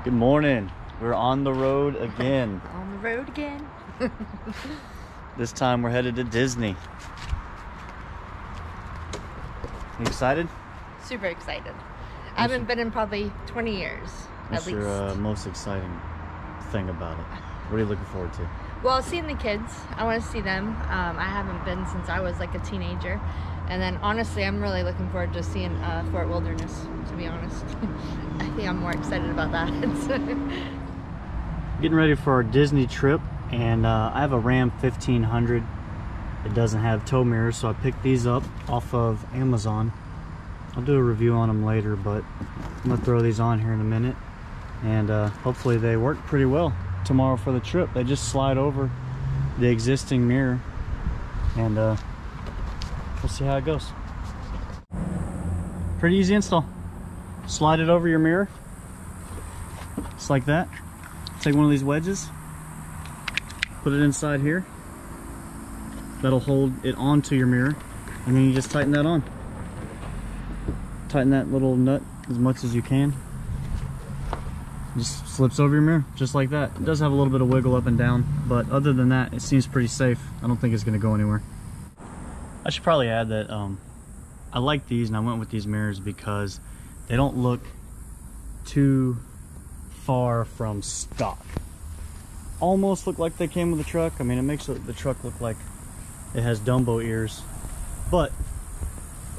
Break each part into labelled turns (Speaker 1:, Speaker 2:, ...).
Speaker 1: Good morning. We're on the road again.
Speaker 2: On the road again.
Speaker 1: This time we're headed to Disney. You excited?
Speaker 2: Super excited. I haven't been in probably 20 years,
Speaker 1: What's
Speaker 2: at least.
Speaker 1: your most exciting thing about it? What are you looking forward to?
Speaker 2: Well, seeing the kids. I want to see them. I haven't been since I was like a teenager. And then honestly, I'm really looking forward to seeing Fort Wilderness, to be honest. I think I'm more excited about that.
Speaker 1: Getting ready for our Disney trip, and I have a Ram 1500. It doesn't have tow mirrors, so I picked these up off of Amazon. I'll do a review on them later, but I'm gonna throw these on here in a minute, and hopefully they work pretty well tomorrow for the trip. They just slide over the existing mirror, and we'll see how it goes. Pretty easy install. Slide it over your mirror, just like that. Take one of these wedges, put it inside here. That'll hold it onto your mirror, and then you just tighten that on. Tighten that little nut as much as you can. Just slips over your mirror, just like that. It does have a little bit of wiggle up and down, but other than that, it seems pretty safe. I don't think it's gonna go anywhere. I should probably add that I like these, and I went with these mirrors because they don't look too far from stock. Almost look like they came with the truck. I mean, it makes the truck look like it has Dumbo ears, but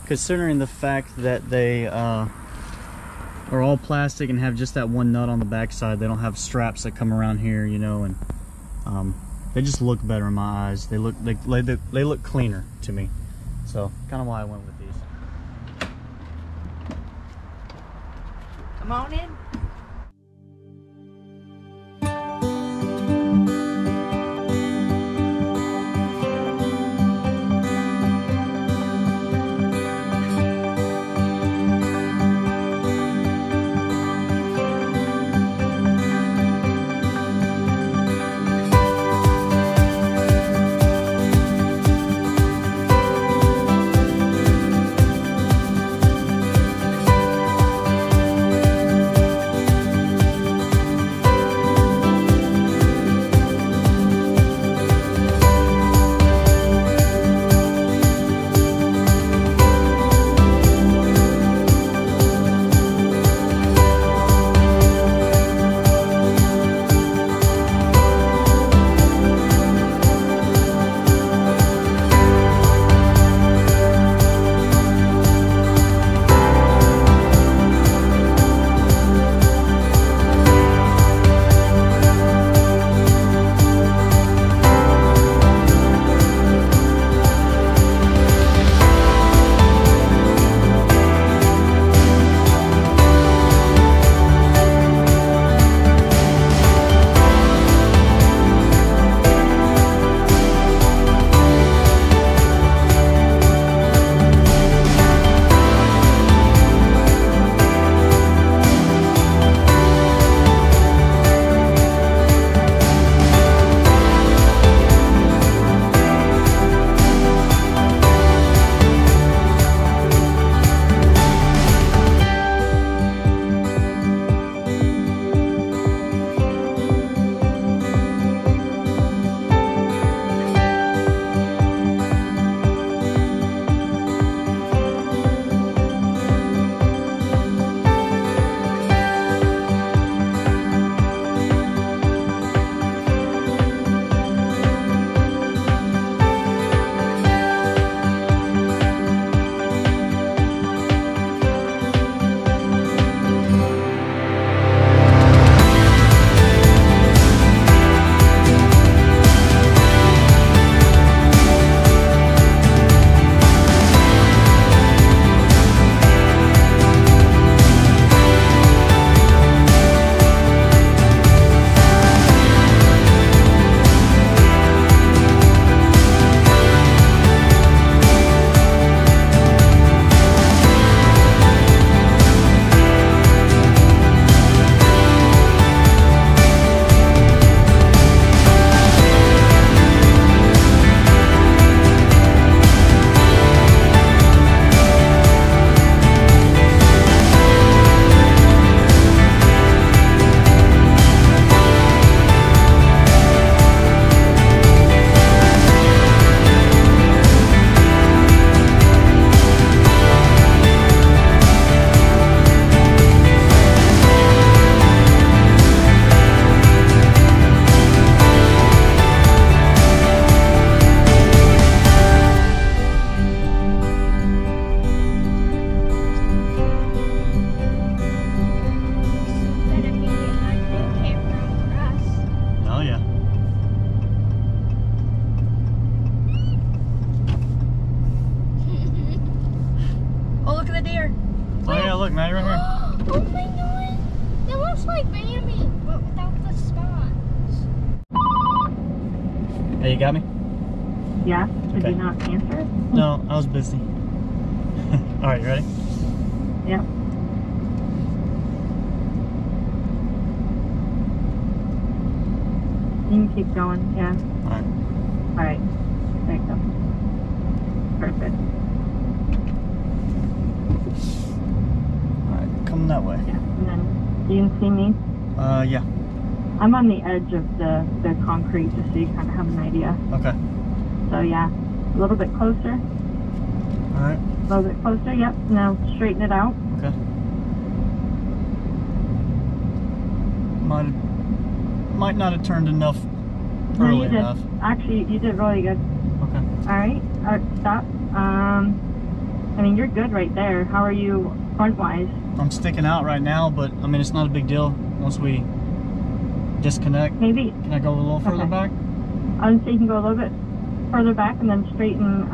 Speaker 1: considering the fact that they are all plastic and have just that one nut on the back side, they don't have straps that come around here, you know, and they just look better in my eyes. They look cleaner to me, so kind of why I went with these.
Speaker 2: Come on in.
Speaker 3: spamming, but without the spawns.
Speaker 1: Hey, you got me?
Speaker 2: Yeah? Did
Speaker 1: Okay.
Speaker 2: you not answer?
Speaker 1: No, I was busy. Alright, you ready?
Speaker 2: Yep. You can keep going, yeah.
Speaker 1: Alright.
Speaker 2: Alright. There you go. Perfect.
Speaker 1: Alright, coming that way.
Speaker 2: Yeah. And then you can see me.
Speaker 1: Yeah.
Speaker 2: I'm on the edge of the concrete just so you kind of have an idea.
Speaker 1: Okay.
Speaker 2: So yeah, a little bit closer.
Speaker 1: Alright.
Speaker 2: A little bit closer, yep. Now straighten it out.
Speaker 1: Okay. Might not have turned enough early
Speaker 2: No, you did.
Speaker 1: enough.
Speaker 2: Actually, you did really good.
Speaker 1: Okay.
Speaker 2: Alright, stop. I mean, you're good right there. How are you front-wise?
Speaker 1: I'm sticking out right now, but I mean, it's not a big deal once we disconnect.
Speaker 2: Maybe,
Speaker 1: Can I go a little further
Speaker 2: Okay.
Speaker 1: back?
Speaker 2: I would say you can go a little bit further back and then straighten,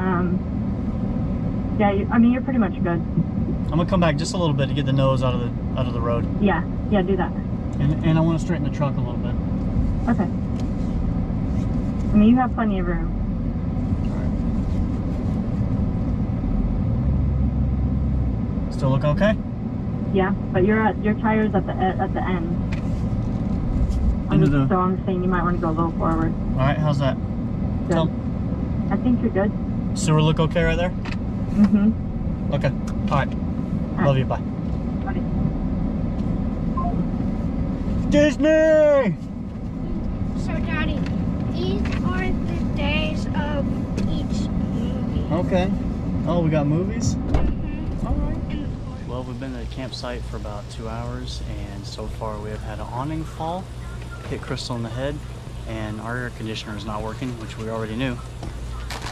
Speaker 2: yeah, I mean, you're pretty much good.
Speaker 1: I'm gonna come back just a little bit to get the nose out of the road,
Speaker 2: Yeah, do that.
Speaker 1: and I want to straighten the truck a little bit.
Speaker 2: Okay. I mean, you have plenty of room.
Speaker 1: All right. Still look okay?
Speaker 2: Yeah, but your tire's at the end. So I'm saying you might want to go a little forward.
Speaker 1: All right, how's that?
Speaker 2: Good. I think you're good.
Speaker 1: Sewer look okay right there?
Speaker 2: Mm-hmm.
Speaker 1: Okay. All right. Love you. Bye.
Speaker 2: Okay.
Speaker 1: Disney!
Speaker 3: So, Daddy, these are the days of each movie.
Speaker 1: Okay. Oh, we got movies?
Speaker 3: Mm-hmm.
Speaker 1: All right.
Speaker 3: And
Speaker 1: Well, we've been at the campsite for about 2 hours, and so far we have had an awning fall, hit Crystal in the head, and our air conditioner is not working, which we already knew.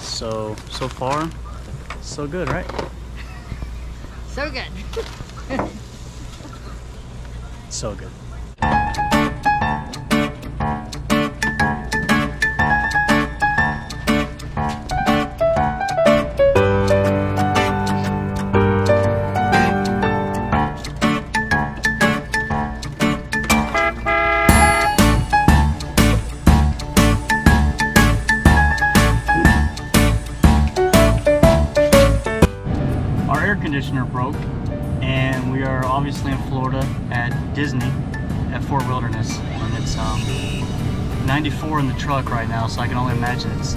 Speaker 1: So far, so good, right?
Speaker 2: So good.
Speaker 1: So good. Conditioner broke, and we are obviously in Florida at Disney at Fort Wilderness, and it's 94 in the truck right now, so I can only imagine it's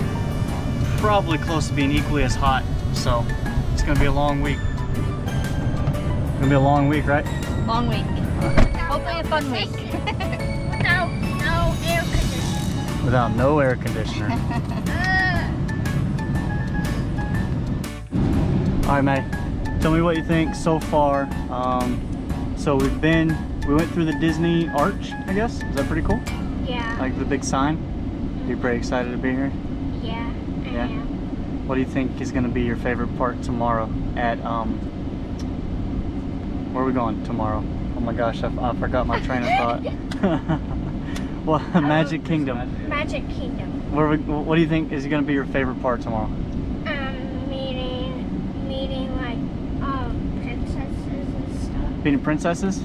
Speaker 1: probably close to being equally as hot. So it's gonna be a long week. Gonna be a long week, right?
Speaker 2: Long week. Hopefully a fun week.
Speaker 3: without no air conditioning.
Speaker 1: Without no air conditioner. All right, Maddie. Tell me what you think so far. So we went through the Disney Arch, I guess. Is that pretty cool?
Speaker 3: Yeah.
Speaker 1: Like the big sign? You're pretty excited to be here?
Speaker 3: Yeah. I
Speaker 1: Yeah.
Speaker 3: am.
Speaker 1: What do you think is gonna be your favorite part tomorrow at, where are we going tomorrow? Oh my gosh, I forgot my train of thought. Well, Magic Kingdom.
Speaker 3: Magic Kingdom.
Speaker 1: What do you think is gonna be your favorite part tomorrow?
Speaker 3: Meeting like princesses and stuff.
Speaker 1: Meeting princesses?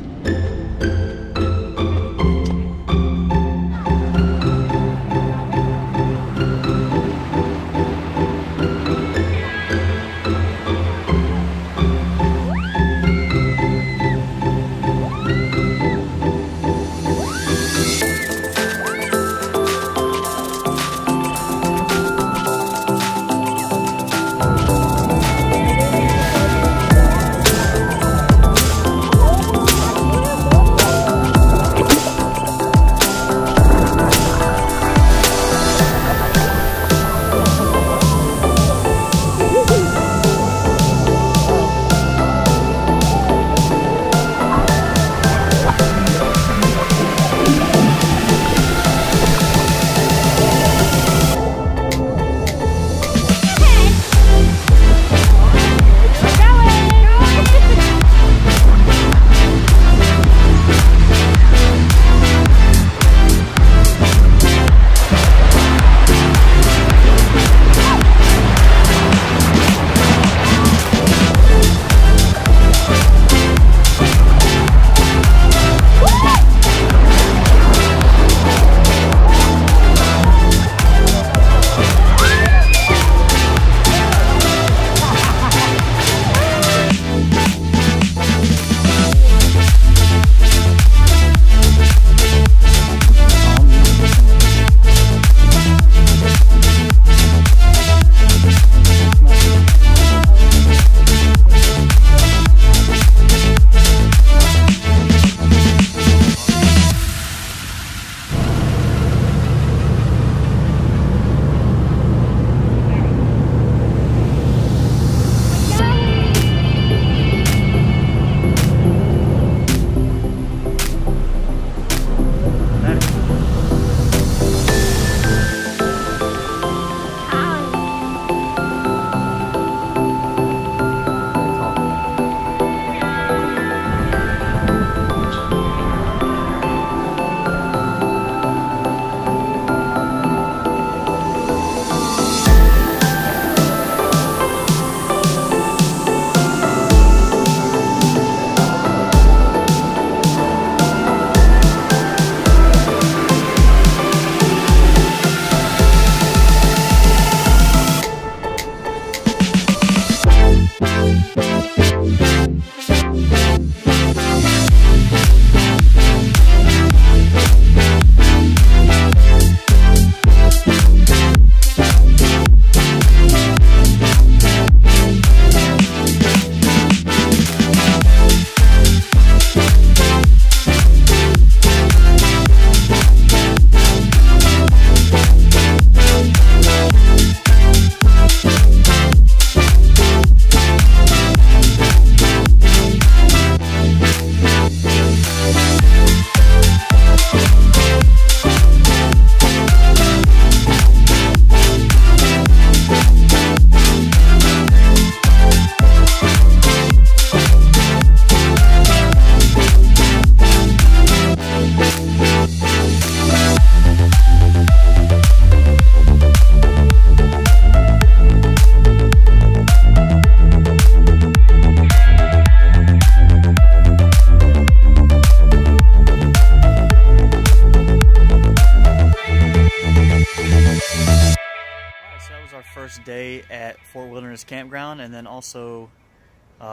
Speaker 1: first day at Fort Wilderness Campground, and then also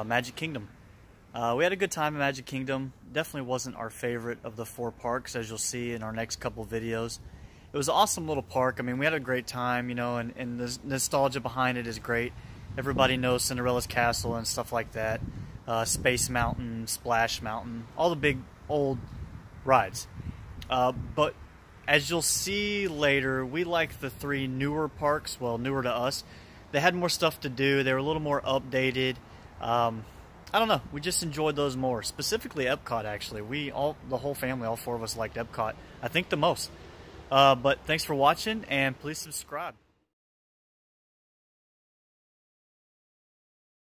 Speaker 1: Magic Kingdom. We had a good time at Magic Kingdom. Definitely wasn't our favorite of the 4 parks, as you'll see in our next couple videos. It was an awesome little park. I mean, we had a great time, you know, and the nostalgia behind it is great. Everybody knows Cinderella's Castle and stuff like that. Space Mountain, Splash Mountain, all the big old rides. But as you'll see later, we like the 3 newer parks, well, newer to us. They had more stuff to do. They were a little more updated. I don't know. We just enjoyed those more. Specifically Epcot, actually. The whole family, all 4 of us liked Epcot, I think the most. But thanks for watching, and please subscribe.